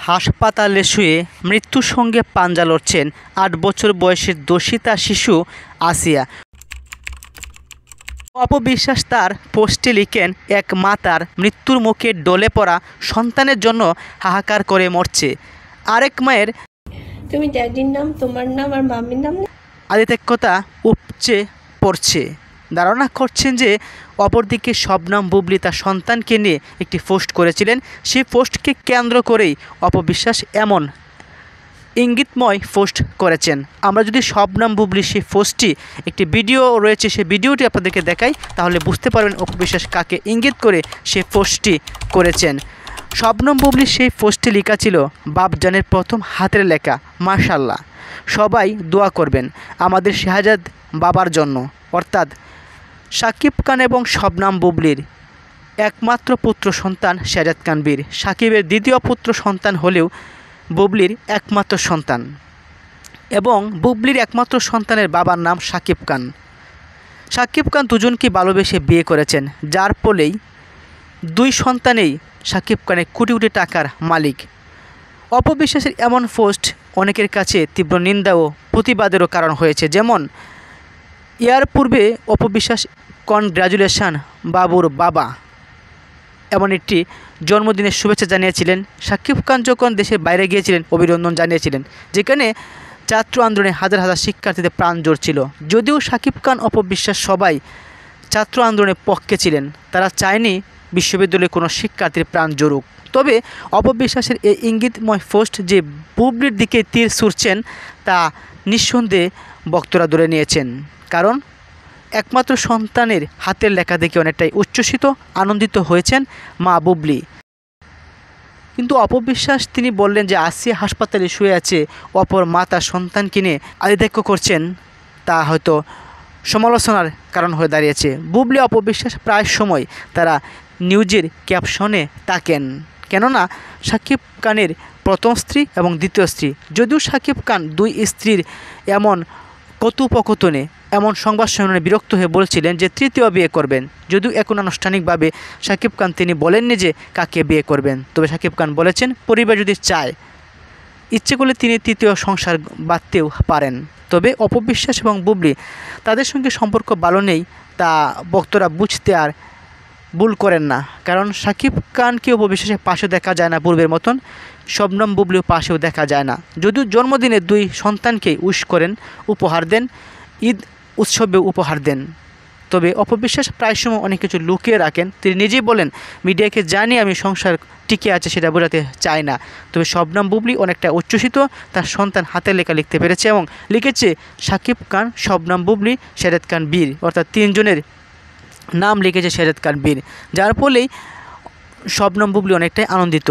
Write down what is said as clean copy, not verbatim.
হাসপাতালে শুয়ে মৃত্যুর সঙ্গে পাঞ্জা লড়ছেন ৮ বছর বয়সের দোষিতা শিশু আসিয়া। অপবিশ্বাস তার পোস্টে লিখেন, এক মা তার মৃত্যুর মুখে ডলে পড়া সন্তানের জন্য হাহাকার করে মরছে। আরেক মায়ের তুমি ড্যাডির নাম, তোমার নাম আর মামির নাম আধিক্যতা উপচে পড়ছে। ধারণা করছেন যে অপরদিকে শবনম বুবলি তার সন্তানকে নিয়ে একটি পোস্ট করেছিলেন। সেই পোস্টকে কেন্দ্র করেই অপবিশ্বাস এমন ইঙ্গিতময় পোস্ট করেছেন। আমরা যদি শবনম বুবলি সেই পোস্টটি একটি ভিডিও রয়েছে, সেই ভিডিওটি আপনাদেরকে দেখাই, তাহলে বুঝতে পারবেন অপবিশ্বাস কাকে ইঙ্গিত করে সেই পোস্টটি করেছেন। শবনম বুবলির সেই পোস্টে লেখা ছিল, বাপজানের প্রথম হাতের লেখা, মাশাআল্লাহ, সবাই দোয়া করবেন আমাদের শাহজাদ বাবার জন্য। অর্থাৎ শাকিব খান এবং শবনম বুবলির একমাত্র পুত্র সন্তান শাহজাদ খান বীর। শাকিবের দ্বিতীয় পুত্র সন্তান হলেও বুবলির একমাত্র সন্তান, এবং বুবলির একমাত্র সন্তানের বাবার নাম শাকিব খান। শাকিব খান দুজনকে ভালোবেসে বিয়ে করেছেন, যার ফলেই দুই সন্তানেই শাকিব খানের কোটি কোটি টাকার মালিক। অপবিশ্বাসের এমন পোস্ট অনেকের কাছে তীব্র নিন্দা ও প্রতিবাদেরও কারণ হয়েছে। যেমন এর পূর্বে অপবিশ্বাস কনগ্রাচুলেশন বাবুর বাবা এমন একটি জন্মদিনের শুভেচ্ছা জানিয়েছিলেন। শাকিব খান যখন দেশের বাইরে গিয়েছিলেন অভিনন্দন জানিয়েছিলেন, যেখানে ছাত্র আন্দোলনে হাজার হাজার শিক্ষার্থীদের প্রাণ জড়ছিল। যদিও শাকিব খান অপবিশ্বাস সবাই ছাত্র আন্দোলনের পক্ষে ছিলেন, তারা চায়নি বিশ্ববিদ্যালয়ে কোনো শিক্ষার্থীর প্রাণ জড়ুক। তবে অপবিশ্বাসের এই ইঙ্গিতময় পোস্ট যে বুবলির দিকে তীর ছুঁড়ছেন তা নিঃসন্দেহে ভক্তরা ধরে নিয়েছেন। কারণ একমাত্র সন্তানের হাতের লেখা দেখে অনেকটাই উচ্ছ্বসিত আনন্দিত হয়েছেন মা বুবলি। কিন্তু অপবিশ্বাস তিনি বললেন যে আসিয়া হাসপাতালে শুয়ে আছে, অপর মা তার সন্তানকে নিয়ে আধিক্য করছেন, তা হয়তো সমালোচনার কারণ হয়ে দাঁড়িয়েছে। বুবলি অপবিশ্বাস প্রায় সময় তারা নিউজের ক্যাপশনে থাকেন, কেননা শাকিব খানের প্রথম স্ত্রী এবং দ্বিতীয় স্ত্রী। যদিও শাকিব খান দুই স্ত্রীর এমন কতুপকথনে, এমন সংবাদ সম্মেলনে বিরক্ত হয়ে বলছিলেন যে তৃতীয় বিয়ে করবেন। যদিও এখন আনুষ্ঠানিকভাবে শাকিব খান তিনি বলেননি যে কাকে বিয়ে করবেন, তবে শাকিব খান বলেছেন পরিবার যদি চায়, ইচ্ছে করলে তিনি তৃতীয় সংসার বাঁধতেও পারেন। তবে অপবিশ্বাস এবং বুবলি তাদের সঙ্গে সম্পর্ক ভালো নেই, তা ভক্তরা বুঝতে আর ভুল করেন না। কারণ শাকিব খানকে অপবিশ্বাসের পাশে দেখা যায় না পূর্বের মতন, শবনম বুবলিও পাশেও দেখা যায় না। যদিও জন্মদিনে দুই সন্তানকে উইশ করেন, উপহার দেন, ঈদ উৎসবে উপহার দেন, তবে অপবিশ্বাস প্রায় সময় অনেক কিছু লুকিয়ে রাখেন। তিনি নিজেই বলেন, মিডিয়াকে জানি আমি সংসার টিকে আছে সেটা বোঝাতে চায় না। তবে শবনম বুবলি অনেকটা উচ্ছ্বসিত, তার সন্তান হাতে লেখা লিখতে পেরেছে এবং লিখেছে শাকিব খান, শবনম বুবলি, শাহজাদ খান বীর, অর্থাৎ তিনজনের নাম লিখেছে শাহজাদ খান বীর, যার ফলেই শবনম বুবলি অনেকটাই আনন্দিত।